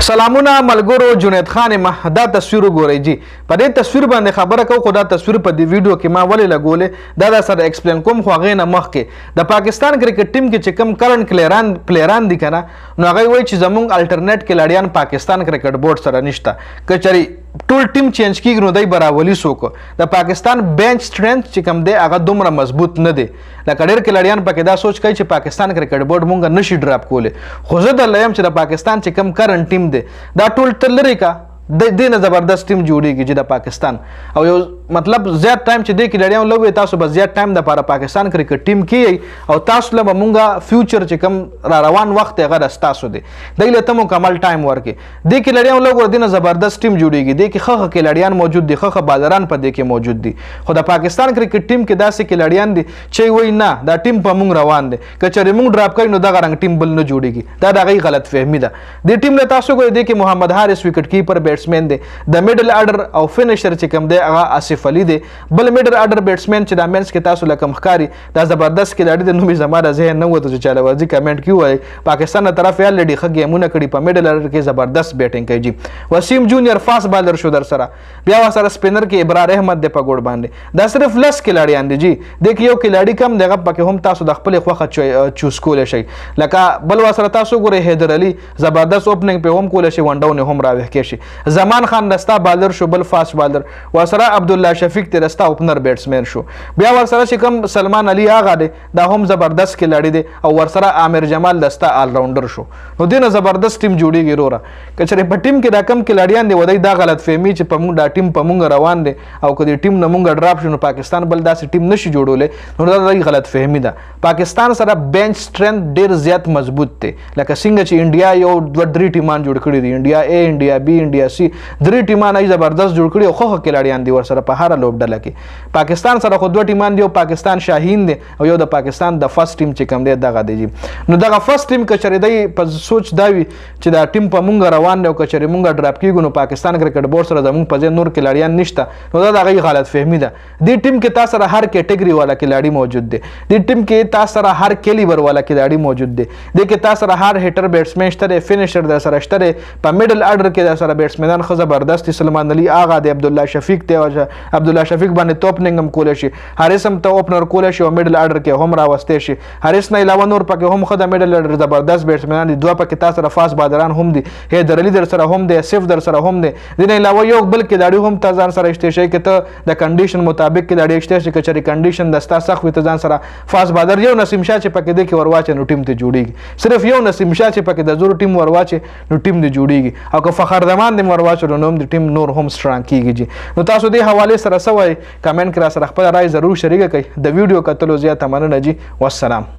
سلامونه ملګرو جنید خان ما دا تصویر وګورئ جی په دې تصویر باندې خبره کوم خو دا تصویر په دې ویډیو کې ما ولې لګولې دا سره ایکسپلین کوم خو هغه نه مخکې د پاکستان کرکټ ټیم کې چې کم کرنٹ پلیران دي کنه نو هغه وایي چې زمونږ الټرنیټ کلاډیان پاکستان کرکټ بورډ سره نشته کچري ټول ټیم چینج کیږي نو دای براولي سوک د پاکستان بینچ سټرنث چې کم دی هغه دومره مضبوط نه دی لکه ډېر کلاډیان پکې دا سوچ کوي چې پاکستان کرکټ بورډ مونږ نشي ډراپ کولی خو زه د لیم چې د پاکستان چې کم کرنٹ ټیم دی دا ټول تل لري کا د دې نه زبردست ټیم جوړیږي چې د پاکستان او یو مطلب زیات ټایم چې د کلاډیان لوي تاسو به زیات ټایم د لپاره پاکستان کرکټ ټیم کې او تاسو له مونږه فیوچر چې کم را روان وخت هغه رستاسو دی د له تمو کمال ټایم ورکي د کلاډیان لوګو د نه زبردست ټیم جوړیږي د کې خخه کلاډیان موجود دي خخه بازاران په دې کې موجود دي خو د پاکستان کرکټ ټیم کې داسې کلاډیان دي چې وای نه دا ټیم په مونږ روان دي کچره مونږ ډراپ کړي نو دا غرنګ ټیم بل نه جوړیږي دا دغه غلط فهمي ده د ټیم له تاسو کوی دی کې محمد حارث وکټ کیپر بیټسمن دی د میډل اډر او فینیشر چې کوم دی هغه آصف علي دی بل میډل اډر بیټسمن چې د مینس کې تاسو لکه مخکاری دا زبردست کلاډي د نومي زماره ذهن نه وته چې چاله ورځي کمنټ کیو وای پاکستان نه طرف یې لډي خ گیمونه کړي په میډل اډر کې زبردست بیټینګ کوي جی وسیم جونیئر فاست بالر شو در سره بیا وسره سپینر کې ابرار احمد د پګوډ باندې دا صرف لس کلاډیان دي جی د یو کلاډي کم دغه پکې هم تاسو د خپل خوخه چوز کول شي لکه بل وسره تاسو ګوره حیدر علي زبردست اوپننګ په هم کول شي ونډاونه هم راوښ کې شي زمان خان رستا بالر شو بل فاست بالر ورسره عبدالله شفیق ته رستا اوپنر بیټسمن شو بیا ورسره چې کوم سلمان علي آغا دی دا هم زبردست کلاډي دی او ورسره عامر جمال دستا آل راونډر شو نو دینه زبردست ټیم جوړیږي وروره کچره په ټیم کې دا کم کلاډیان دی ودی دا غلط فهمي چې په موږ دا ټیم په موږ روان دی او کدي ټیم نه موږ ډراپ شو نو پاکستان بل داسې ټیم نشي جوړولې نو دا غلط فهمي ده پاکستان سره بینچ سټرنث ډیر زیات مضبوط دی لکه څنګه چې انډیا یو دوه درې ټیمان جوړ کړي دي انډیا اے انډیا بی انډیا سی درې ټیمان ای زبردست جوړ کړي او خو کلاډیان دي ورسره په هر لوب ډله کې پاکستان سره خو دوه ټیمان دی او پاکستان شاهین دی او یو د پاکستان د فرست ټیم چې کوم دی دغه دی نو دغه فرست ټیم کچری دی په سوچ دا وی چې دا ټیم په مونږ روان دی او کچری مونږ ډراپ کیږو نو پاکستان کرکټ بورډ سره زموږ په ځای نور کلاډیان نشته نو دا دغه غلط فهمي ده د ټیم کې تاسو سره هر کیټګري والا کلاډي موجود دی د ټیم کې تاسو سره هر کیلیبر والا کلاډي موجود دی د کې تاسو سره هر هیټر بیټسمن شته فینیشر د سره شته په میډل اډر کې د سره بیټسمنان خو زبردست سلمان علي آغا دی عبدالله شفیق ته عبدالله شفیق باندې توپننګ هم کول شي حارث هم ته اوپنر کول شي او میډل اډر کې هم راوستي شي حارث نه علاوه نور پکې هم خدای میډل اډر زبردست بیټسمنان دي دوه پکې تاسو سره فاست بازاران هم دي حیدر علي در سره هم دي اسف در سره هم دي د نه علاوه یو بل کې داړي هم تاسو سره شته شي کې ته د کنډیشن مطابق کې داړي شته شي کچري کنډیشن دستا سخت وي ته ځان سره فاست بازار یو نسیم شاه چې پکې د کې ورواچ نو ټیم ته جوړیږي صرف یو نسیم شاه چې پکې د زور ټیم ورواچ نو ټیم دی جوړیږي او که فخر زمان دی ورواچ نو هم د ټیم نور هم سترانګ کیږي نو تاسو دې حواله سره سوای کمنټ کرا سره خپل رائے ضرور شریک کړئ د ویډیو کتلو زیاته مننه جی والسلام